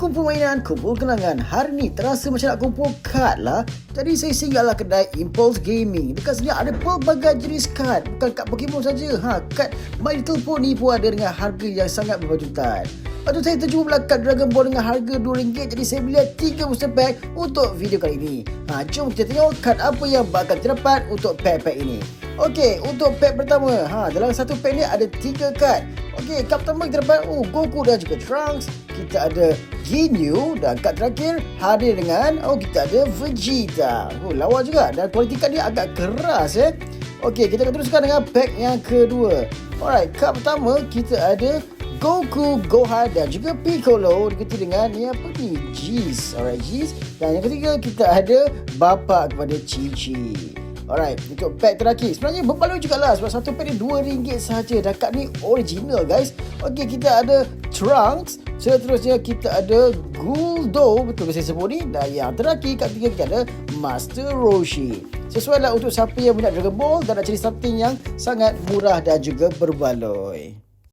Kumpul mainan, kumpul kenangan. Hari ni terasa macam nak kumpul kad lah. Jadi saya singgahlah kedai Impulse Gaming. Dekat sini ada pelbagai jenis kad. Bukan kad Pokemon saja. Kad My Little Pony pun ada dengan harga yang sangat berbajutan. Lepas tu saya terjumpa pula kad Dragon Ball dengan harga RM2. Jadi saya beli 3 booster pack untuk video kali ini. Jom kita tengok kad apa yang bakal kita dapat untuk pack-pack ini. Okey, untuk pack pertama, dalam satu pack ni ada 3 kad. Okey, kad pertama kita dapat Goku dan juga Trunks. Kita ada Ginyu dan kad terakhir hadir dengan kita ada Vegeta. Lawa juga dan kualiti kad dia agak keras Okey, kita akan teruskan dengan pack yang kedua. Alright, kad pertama kita ada Goku, Gohan dan juga Piccolo diikuti dengan Geese. Alright, Geese. Dan yang ketiga kita ada bapa kepada Chi-Chi. Alright, untuk pack terakhir sebenarnya berbaloi jugalah sebab satu pack ni RM2 sahaja dan kad ni original guys. Okey, kita ada Trunks, seterusnya kita ada Guldo, betul saya sebut ni, dan yang terakhir kad ketiga kita ada Master Roshi. Sesuai lah untuk siapa yang minat Dragon Ball dan nak cari something yang sangat murah dan juga berbaloi.